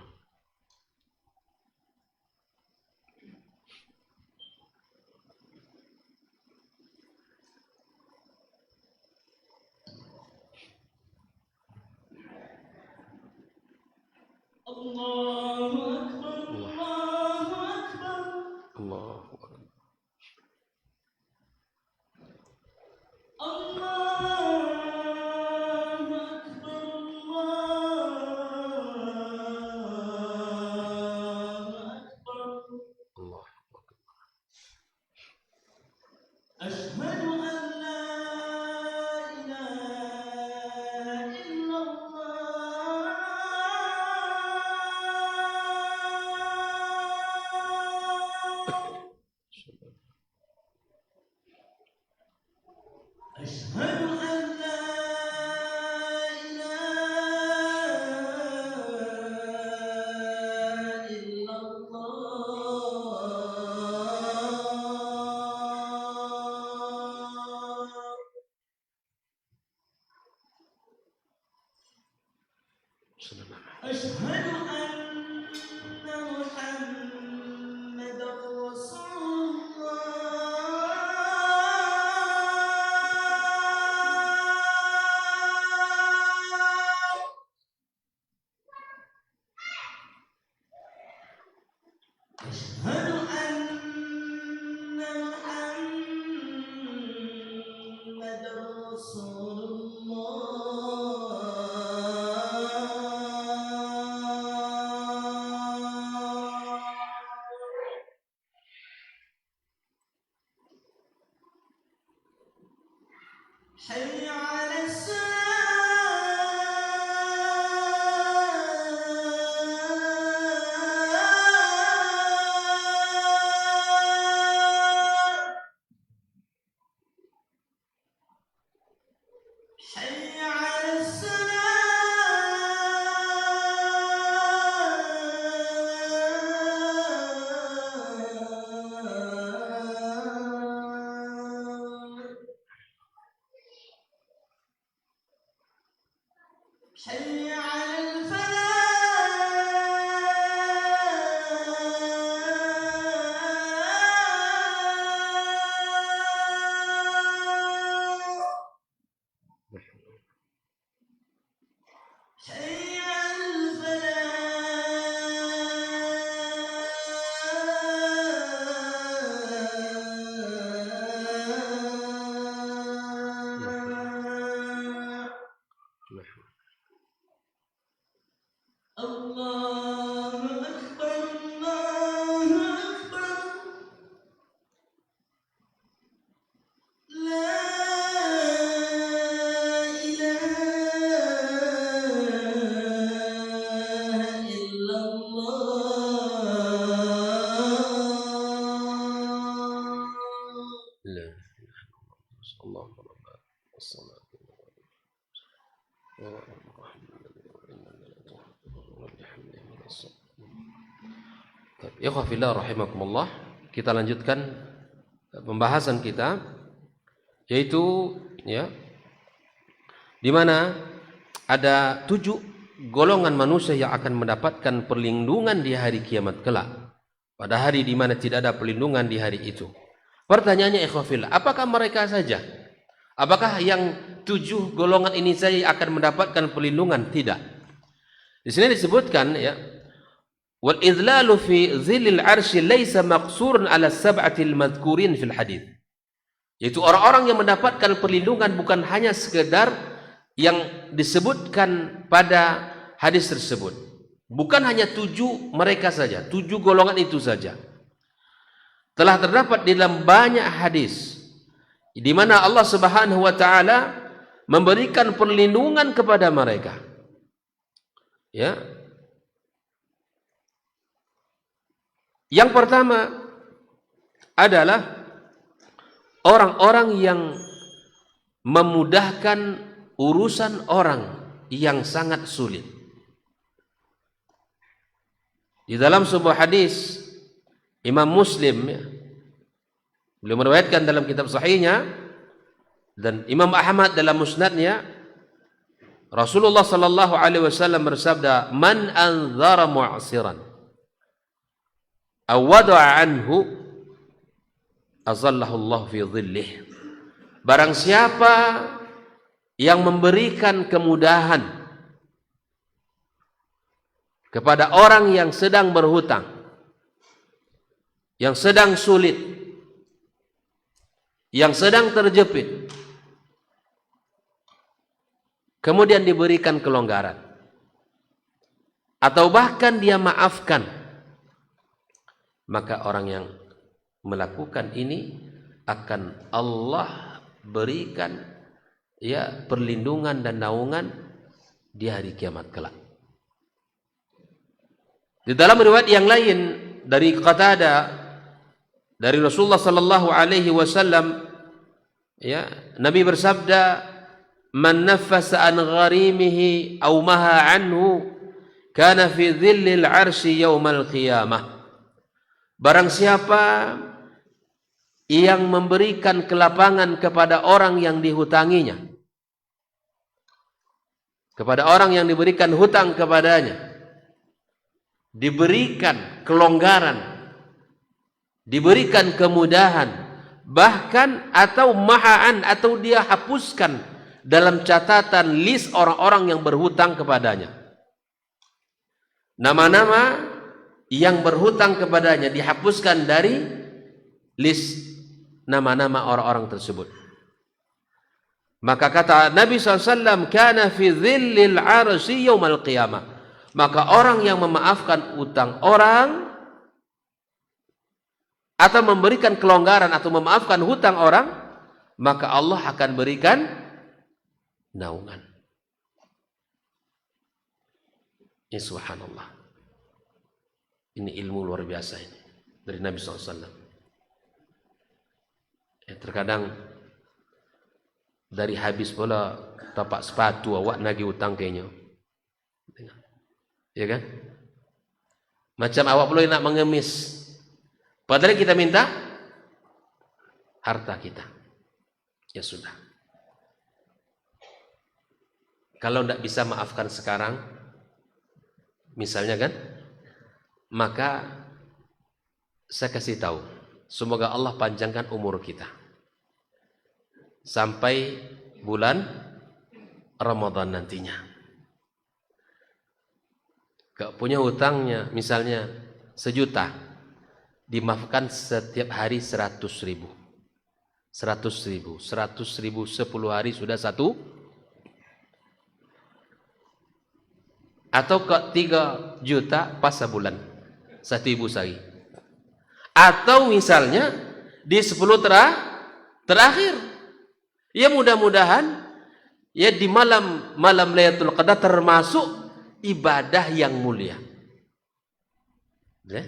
Allahu Akbar, Allahu Akbar, Allahu Akbar. Allahu Akbar, Allahu Akbar. Asyhadu an la ilaha illallah. Asyhadu an la ilaha illallah. Asyhadu anna Muhammadar Rasulullah. Asyhadu anna Muhammadar Rasulullah. Hayya 'alas salah. حي على السلام حي على الفلاح حي على الفلاح الله أكبر الله أكبر لا إله إلا الله لا إله إلا الله والصلاة Ikhwah fillah rahimakumullah. Kita lanjutkan pembahasan kita, yaitu ya, di mana ada 7 golongan manusia yang akan mendapatkan perlindungan di hari kiamat kelak, pada hari di mana tidak ada perlindungan di hari itu. Pertanyaannya ikhwah fillah, apakah mereka saja? Apakah yang 7 golongan ini saja akan mendapatkan perlindungan? Tidak. Di sini disebutkan ya, wal idlalu fi zillil arsy laisa maqsurun ala sab'atil madhkurin fil hadits. Yaitu orang-orang yang mendapatkan perlindungan bukan hanya sekedar yang disebutkan pada hadis tersebut. Bukan hanya 7 mereka saja, 7 golongan itu saja. Telah terdapat di dalam banyak hadis di mana Allah Subhanahu wa taala memberikan perlindungan kepada mereka. Ya. Yang pertama adalah orang-orang yang memudahkan urusan orang yang sangat sulit. Di dalam sebuah hadis Imam Muslim ya, beliau meriwayatkan dalam kitab sahihnya, dan Imam Ahmad dalam musnadnya, Rasulullah sallallahu alaihi wasallam bersabda, "Man anzara mu'siran aw wada'a anhu azallahu Allah fi dhillih." Barang siapa yang memberikan kemudahan kepada orang yang sedang berhutang, yang sedang sulit, yang sedang terjepit, kemudian diberikan kelonggaran, atau bahkan dia maafkan, maka orang yang melakukan ini akan Allah berikan ya perlindungan dan naungan di hari kiamat kelak. Di dalam riwayat yang lain dari Qatadah dari Rasulullah sallallahu alaihi wasallam ya, Nabi bersabda, "Man naffasa an gharimihi aw maha anhu kana fi dhillil 'arsy yaumal qiyamah." Barang siapa yang memberikan kelapangan kepada orang yang dihutanginya, kepada orang yang diberikan hutang kepadanya, diberikan kelonggaran, diberikan kemudahan, bahkan atau mahaan, atau dia hapuskan dalam catatan list orang-orang yang berhutang kepadanya, nama-nama yang berhutang kepadanya dihapuskan dari list nama-nama orang-orang tersebut. Maka kata Nabi SAW, kana fi dhillil arsy yaumal qiyamah. Maka orang yang memaafkan utang orang atau memberikan kelonggaran atau memaafkan hutang orang, maka Allah akan berikan naungan. Ya subhanallah. Ini ilmu luar biasa ini dari Nabi SAW. Ya, terkadang Dari habis pula tapak sepatu awak nagih hutang kayaknya. Ya kan? Macam awak pula nak mengemis. Padahal kita minta harta kita. Ya sudah. Kalau tidak bisa maafkan sekarang, misalnya kan, maka saya kasih tahu, semoga Allah panjangkan umur kita sampai bulan Ramadan nantinya. Gak punya hutangnya, misalnya 1 juta, dimaafkan setiap hari 100.000. 100.000, 10 hari sudah 1. Atau ke 3 juta pas sebulan, 1.000 sehari. Atau misalnya di 10 terakhir, ya mudah-mudahan ya di malam Lailatul Qadar termasuk ibadah yang mulia. Ya?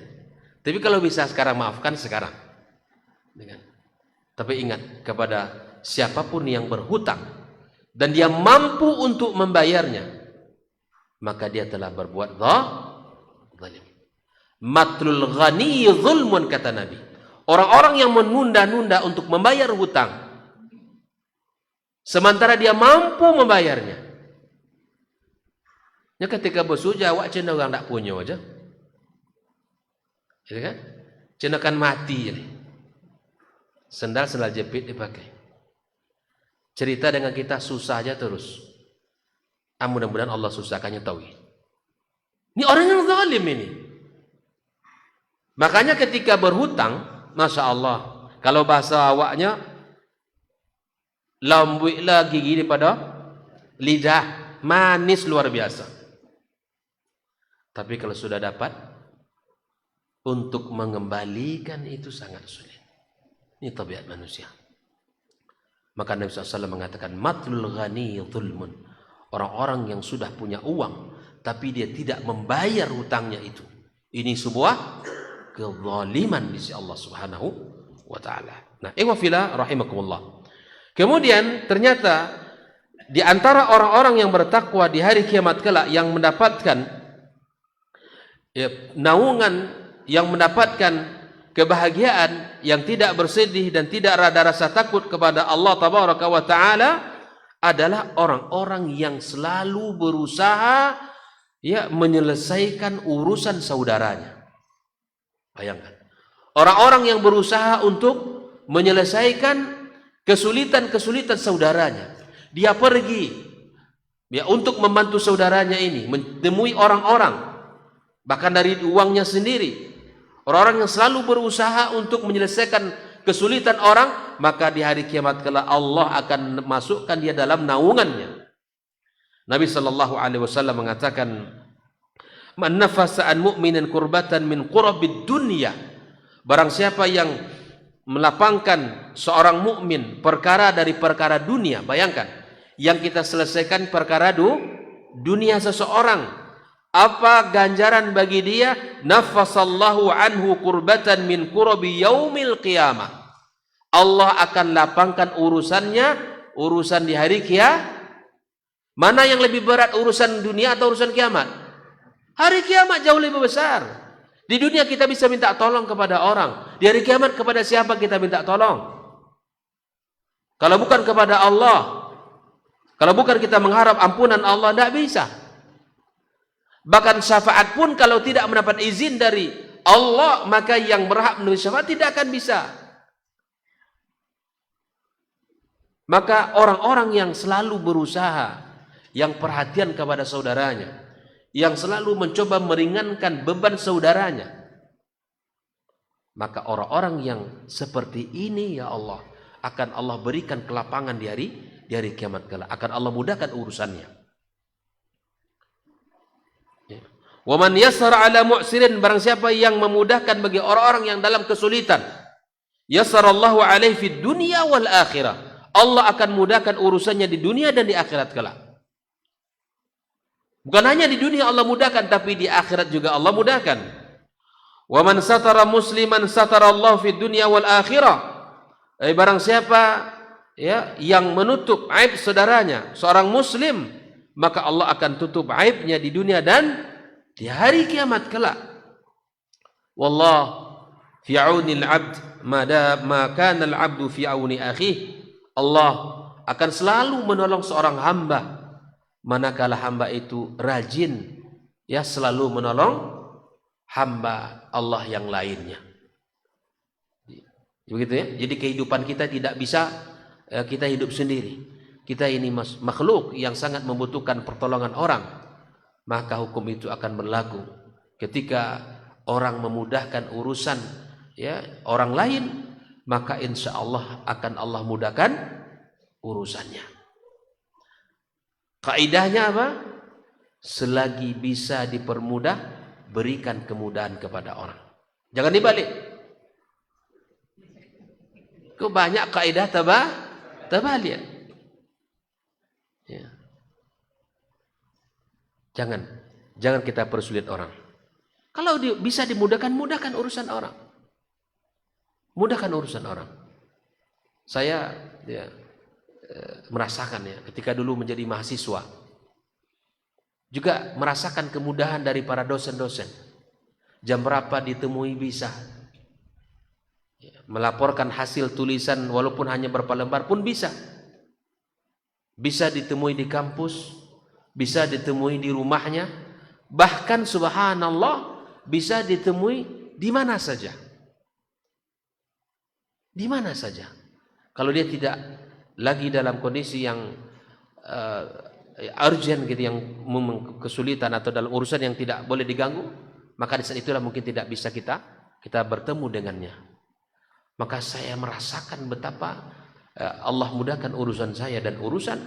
Tapi kalau bisa sekarang, maafkan sekarang. Tapi ingat, kepada siapapun yang berhutang dan dia mampu untuk membayarnya, maka dia telah berbuat zalim. Matlul ghani zulmun, kata Nabi. Orang-orang yang menunda-nunda untuk membayar hutang sementara dia mampu membayarnya. Ya ketika bersuja, awak cina orang tak punya aja. Ya kan? Cina kan mati ini. Sendal jepit dipakai. Cerita dengan kita susah aja terus. Mudah-mudahan Allah susahkannya tauhid. Ini orang yang zalim ini. Makanya ketika berhutang, Masya Allah, kalau bahasa awaknya, lambuilah gigi daripada lidah, manis luar biasa. Tapi kalau sudah dapat, untuk mengembalikan itu sangat sulit. Ini tabiat manusia. Maka Nabi SAW mengatakan, matlul ghani zulmun. Orang-orang yang sudah punya uang, tapi dia tidak membayar hutangnya itu, ini sebuah kezaliman di sisi Allah Subhanahu wa Ta'ala. Nah, ikhwafillah rahimakumullah. Kemudian ternyata di antara orang-orang yang bertakwa di hari kiamat kelak, yang mendapatkan naungan, yang mendapatkan kebahagiaan, yang tidak bersedih dan tidak ada rasa takut kepada Allah Tabaraka wa Ta'ala, adalah orang-orang yang selalu berusaha menyelesaikan urusan saudaranya. Bayangkan, orang-orang yang berusaha untuk menyelesaikan kesulitan-kesulitan saudaranya. Dia pergi untuk membantu saudaranya ini, menemui orang-orang, bahkan dari uangnya sendiri. Orang-orang yang selalu berusaha untuk menyelesaikan kesulitan orang, maka di hari kiamat kelak Allah akan masukkan dia dalam naungannya. Nabi sallallahu alaihi wasallam mengatakan, "Man nafasa an mu'minin kurbatan min qurabid dunya." Barang siapa yang melapangkan seorang mukmin perkara dari perkara dunia. Bayangkan, yang kita selesaikan perkara dunia seseorang, apa ganjaran bagi dia? Nafasallahu anhu kurbatan min kurabi yaumil qiyamah. Allah akan lapangkan urusannya, urusan di hari kiamat. Mana yang lebih berat, urusan dunia atau urusan kiamat? Hari kiamat jauh lebih besar. Di dunia kita bisa minta tolong kepada orang. Di hari kiamat kepada siapa kita minta tolong? Kalau bukan kepada Allah, kalau bukan kita mengharap ampunan Allah, tidak bisa. Bahkan syafaat pun kalau tidak mendapat izin dari Allah, maka yang berhak menerima syafaat tidak akan bisa. Maka orang-orang yang selalu berusaha, yang perhatian kepada saudaranya, yang selalu mencoba meringankan beban saudaranya, maka orang-orang yang seperti ini, ya Allah, akan Allah berikan kelapangan di hari kiamat kelak. Akan Allah mudahkan urusannya. Wa man yassara ala mu'sirin, barang siapa yang memudahkan bagi orang-orang yang dalam kesulitan, yassarallahu alaihi fid dunya wal akhirah. Allah akan mudahkan urusannya di dunia dan di akhirat kelak. Bukan hanya di dunia Allah mudahkan, tapi di akhirat juga Allah mudahkan. Wa man satara musliman satarallahu fid dunya wal akhirah. Barang siapa ya yang menutup aib saudaranya, seorang muslim, maka Allah akan tutup aibnya di dunia dan di hari kiamat kelak. Wallah fi aunil 'abd ma kana al-'abdu fi auni akhihi. Allah akan selalu menolong seorang hamba manakala hamba itu rajin ya selalu menolong hamba Allah yang lainnya. Begitu ya. Jadi kehidupan kita tidak bisa kita hidup sendiri. Kita ini makhluk yang sangat membutuhkan pertolongan orang. Maka hukum itu akan berlaku ketika orang memudahkan urusan ya orang lain, maka insya Allah akan Allah mudahkan urusannya. Kaidahnya apa? Selagi bisa dipermudah, berikan kemudahan kepada orang. Jangan dibalik. Banyak kaidah terbalik. Ya. Jangan kita persulit orang. Kalau bisa dimudahkan, mudahkan urusan orang. Mudahkan urusan orang. Saya merasakan ya ketika dulu menjadi mahasiswa juga merasakan kemudahan dari para dosen-dosen. Jam berapa ditemui bisa melaporkan hasil tulisan walaupun hanya berapa lembar pun bisa ditemui di kampus, bisa ditemui di rumahnya, bahkan subhanallah bisa ditemui di mana saja kalau dia tidak lagi dalam kondisi yang urgent gitu, yang kesulitan atau dalam urusan yang tidak boleh diganggu, maka di saat itulah mungkin tidak bisa kita bertemu dengannya. Maka saya merasakan betapa Allah mudahkan urusan saya dan urusan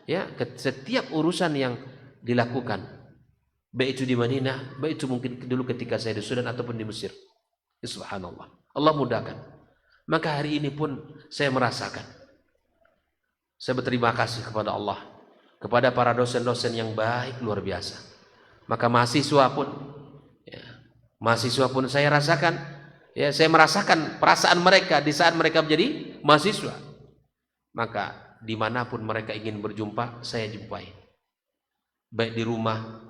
ya setiap urusan yang dilakukan, baik itu di Madinah, baik itu mungkin dulu ketika saya di Sudan ataupun di Mesir. Ya, subhanallah, Allah mudahkan. Maka hari ini pun saya merasakan. Saya berterima kasih kepada Allah, kepada para dosen-dosen yang baik luar biasa. Maka mahasiswa pun saya rasakan, ya saya merasakan perasaan mereka di saat mereka menjadi mahasiswa. Maka dimanapun mereka ingin berjumpa, saya jumpai. Baik di rumah,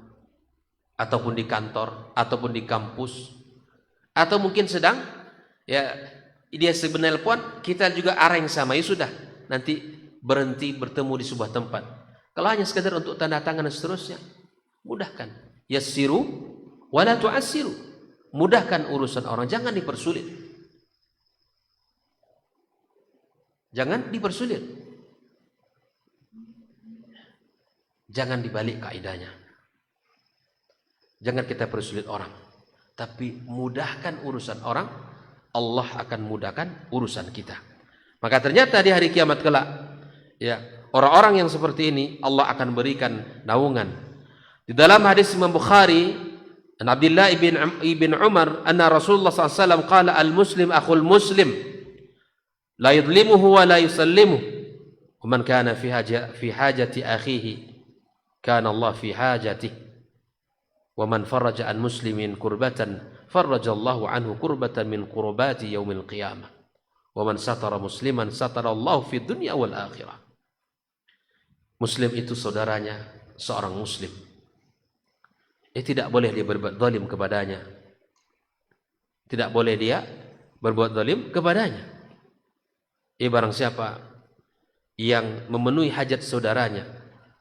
ataupun di kantor, ataupun di kampus, atau mungkin sedang, ya dia sebenarnya pun kita juga arrange sama, ya sudah, nanti berhenti bertemu di sebuah tempat. Kalau hanya sekedar untuk tanda tangan dan seterusnya, mudahkan. Yassiru wala tu'assiru. Mudahkan urusan orang, jangan dipersulit. Jangan dipersulit. Jangan dibalik kaidahnya. Jangan kita persulit orang, tapi mudahkan urusan orang, Allah akan mudahkan urusan kita. Maka ternyata di hari kiamat kelak, ya, orang-orang yang seperti ini Allah akan berikan naungan. Di dalam hadis Imam Bukhari, an Abdullah ibn Umar, anna Rasulullah SAW qala al-muslim akhul muslim, la yudlimuhu wa la yusallimuhu, wa man kana fi hajati akhihi, kana Allah fi hajatihi, wa man faraja an muslimin kurbatan, faraja Allahu anhu kurbatan min kurbati yaumil qiyamah, wa man satara musliman satara Allah fi dunya wal akhirah. Muslim itu saudaranya seorang muslim. Tidak boleh dia berbuat zalim kepadanya. Tidak boleh dia berbuat zalim kepadanya. Barang siapa yang memenuhi hajat saudaranya,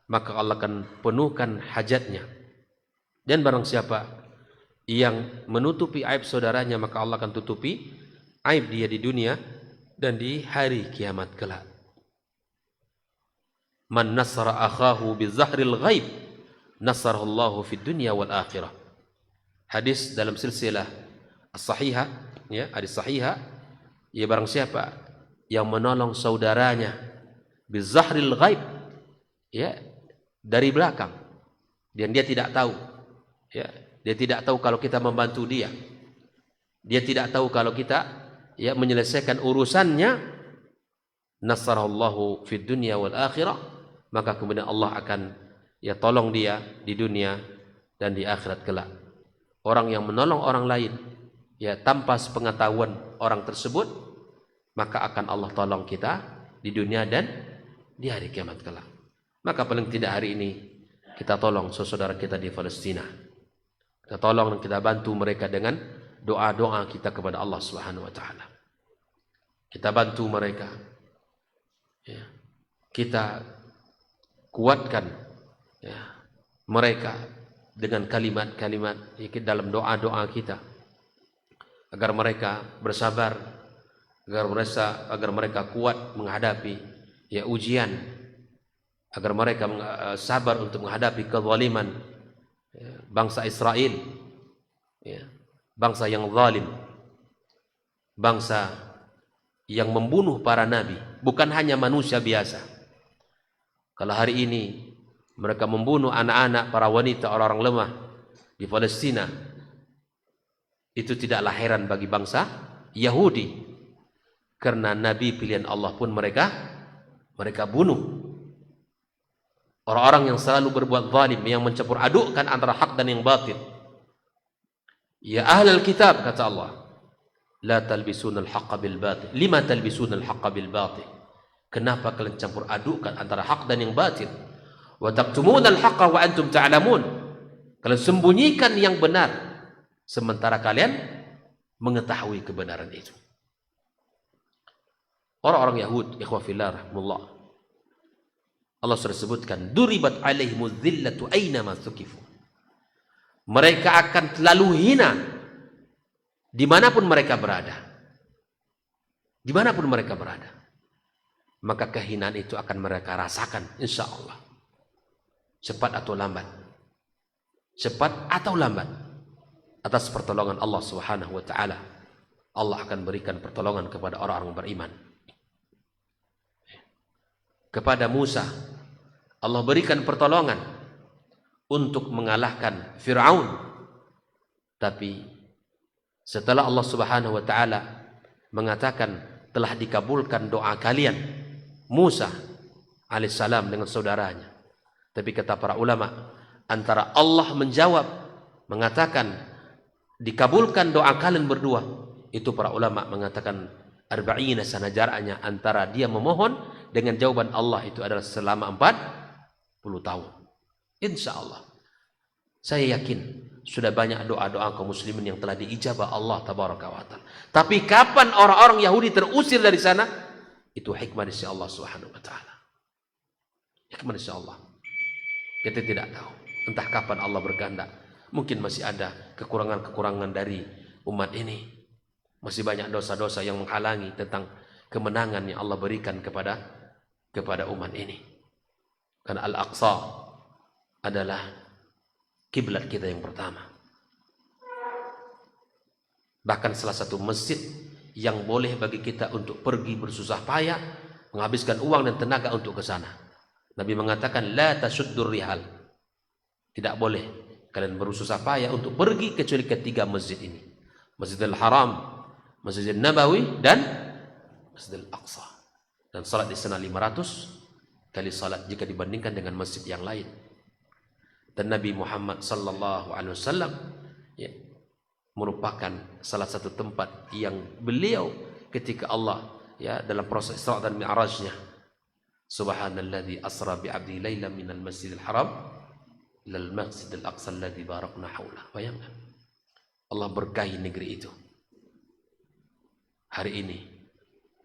maka Allah akan penuhkan hajatnya. Dan barang siapa yang menutupi aib saudaranya, maka Allah akan tutupi aib dia di dunia dan di hari kiamat kelak. Man nasara akhahu bizahril ghaib, nasarallahu fid dunya wal akhirah. Hadis dalam silsilah as-sahihah, ya, hadis sahihah, ya, barang siapa yang menolong saudaranya bizahril ghaib, ya, dari belakang, dan dia tidak tahu, ya, dia tidak tahu kalau kita membantu dia, dia tidak tahu kalau kita, ya, menyelesaikan urusannya, nasarallahu fid dunya wal akhirah, maka kemudian Allah akan, ya, tolong dia di dunia dan di akhirat kelak. Orang yang menolong orang lain, ya, tanpa sepengetahuan orang tersebut, maka akan Allah tolong kita di di dunia dan di hari kiamat kelak. Maka paling tidak hari ini kita tolong saudara kita di Palestina. Kita tolong dan kita bantu mereka dengan doa-doa kita kepada Allah Subhanahu wa taala. Kita bantu mereka. Ya. Kita kuatkan ya, mereka dengan kalimat-kalimat dalam doa-doa kita agar mereka bersabar, agar mereka kuat menghadapi ya ujian, agar mereka sabar untuk menghadapi kezaliman ya, bangsa Israel ya, bangsa yang zalim, bangsa yang membunuh para nabi, bukan hanya manusia biasa. Kalau hari ini mereka membunuh anak-anak, para wanita, orang-orang lemah di Palestina, itu tidaklah heran bagi bangsa Yahudi, karena nabi pilihan Allah pun mereka bunuh. Orang-orang yang selalu berbuat zalim, yang mencampur adukkan antara hak dan yang batil. Ya ahlal kitab, kata Allah, la talbisunal haqqa bil batil. Lima talbisunal haqqa bil batil. Kenapa kalian campur adukkan antara hak dan yang batil? Wa taqtumunal haqqa wa antum ta'lamun. Kalian sembunyikan yang benar sementara kalian mengetahui kebenaran itu. Orang-orang Yahud, ikhwah fillah rahimahullah, Allah sudah sebutkan, duribat alaihimuz zillatu aina ma thuqifu. Mereka akan selalu hina dimanapun mereka berada. Dimanapun mereka berada. Maka kehinaan itu akan mereka rasakan, insya Allah. Cepat atau lambat. Cepat atau lambat. Atas pertolongan Allah Subhanahu wa ta'ala. Allah akan berikan pertolongan kepada orang-orang beriman. Kepada Musa, Allah berikan pertolongan untuk mengalahkan Fir'aun. Tapi setelah Allah Subhanahu wa ta'ala mengatakan telah dikabulkan doa kalian, Musa alaihissalam dengan saudaranya. Tapi kata para ulama, antara Allah menjawab mengatakan dikabulkan doa kalian berdua, itu para ulama mengatakan arba'ina sana jaraknya antara dia memohon dengan jawaban Allah itu adalah selama 40 tahun. Insya Allah. Saya yakin sudah banyak doa-doa kaum muslimin yang telah diijabah Allah tabaraka wa ta'ala. Tapi kapan orang-orang Yahudi terusir dari sana? Itu hikmah dari Allah Subhanahu wa ta'ala. Hikmah dari Allah. Kita tidak tahu entah kapan Allah berkehendak. Mungkin masih ada kekurangan-kekurangan dari umat ini. Masih banyak dosa-dosa yang menghalangi tentang kemenangan yang Allah berikan kepada umat ini. Karena Al-Aqsa adalah kiblat kita yang pertama. Bahkan salah satu masjid yang boleh bagi kita untuk pergi bersusah payah, menghabiskan uang dan tenaga untuk ke sana. Nabi mengatakan, la tasuddur rihal. Tidak boleh kalian bersusah payah untuk pergi kecuali ketiga masjid ini. Masjidil Haram, Masjidil Nabawi, dan Masjidil Aqsa. Dan salat di sana 500 kali salat jika dibandingkan dengan masjid yang lain. Dan Nabi Muhammad sallallahu alaihi wasallam ya, merupakan salah satu tempat yang beliau ketika Allah ya dalam proses Isra dan Mi'rajnya, subhanalladzi asra bi 'abdihi lailan minal masjidil haram ilal masjidil aqsa alladzi barakna haulah. Bayangkan Allah berkahi negeri itu. Hari ini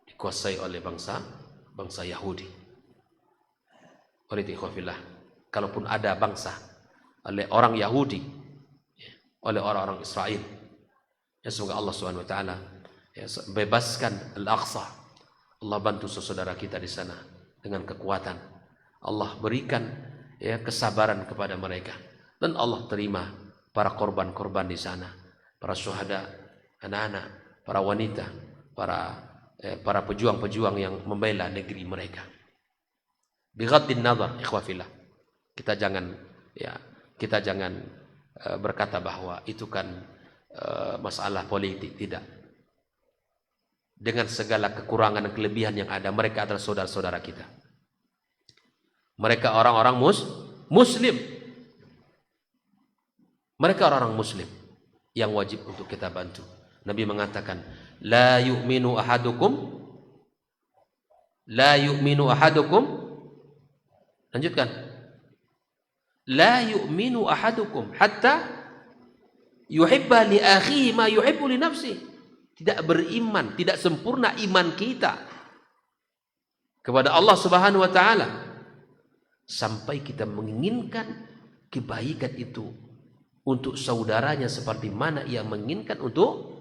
dikuasai oleh bangsa Yahudi. Oleh ikhwafillah, kalaupun ada bangsa oleh orang Yahudi, oleh orang-orang Israel, ya semoga Allah Subhanahu wa taala ya bebaskan Al-Aqsa. Allah bantu saudara kita di sana dengan kekuatan. Allah berikan ya kesabaran kepada mereka, dan Allah terima para korban-korban di sana, para syuhada, anak-anak, para wanita, para pejuang-pejuang yang membela negeri mereka. Bighaddin nazar, ikhwafillah, kita jangan berkata bahwa itu kan masalah politik. Tidak. Dengan segala kekurangan dan kelebihan yang ada, mereka adalah saudara-saudara kita. Mereka orang-orang muslim. Mereka orang-orang muslim yang wajib untuk kita bantu. Nabi mengatakan, la yu'minu ahadukum La yu'minu ahadukum. Lanjutkan. La yu'minu ahadukum hatta yuhibba li akhihi ma yuhibbu li nafsihi. Tidak beriman, tidak sempurna iman kita kepada Allah Subhanahu wa taala sampai kita menginginkan kebaikan itu untuk saudaranya seperti mana ia menginginkan untuk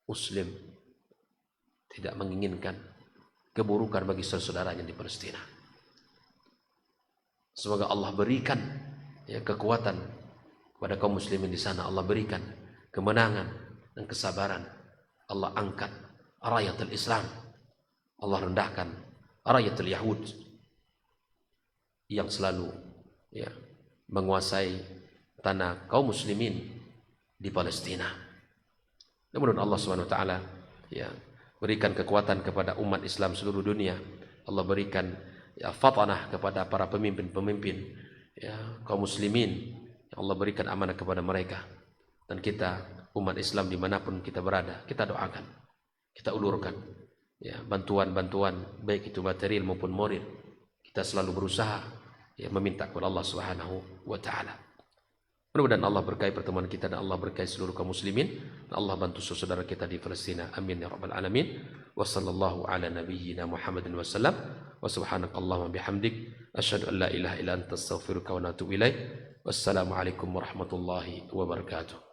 muslim, tidak menginginkan keburukan bagi saudara-saudaranya di Palestina. Semoga Allah berikan kekuatan kepada kaum muslimin di sana. Allah berikan kemenangan dan kesabaran. Allah angkat rayatul Islam. Allah rendahkan rayatul Yahud yang selalu menguasai tanah kaum muslimin di Palestina. Mudah-mudahan Allah Subhanahu wa taala berikan kekuatan kepada umat Islam seluruh dunia. Allah berikan fatanah kepada para pemimpin-pemimpin kaum muslimin. Allah berikan amanah kepada mereka. Dan kita umat Islam dimanapun kita berada, kita doakan, kita ulurkan bantuan-bantuan baik itu material maupun moral. Kita selalu berusaha meminta kepada Allah Subhanahu wa taala. Mudah-mudahan Allah berkahi pertemuan kita dan Allah berkahi seluruh kaum muslimin dan Allah bantu saudara kita di Palestina. Amin ya rabbal alamin. Wa sallallahu ala nabiyyina Muhammadin wa sallam. Wa subhanakallahumma bihamdik asyhadu an la ilaha illa anta astaghfiruka wa atubu ilaik. Wassalamu alaikum warahmatullahi wabarakatuh.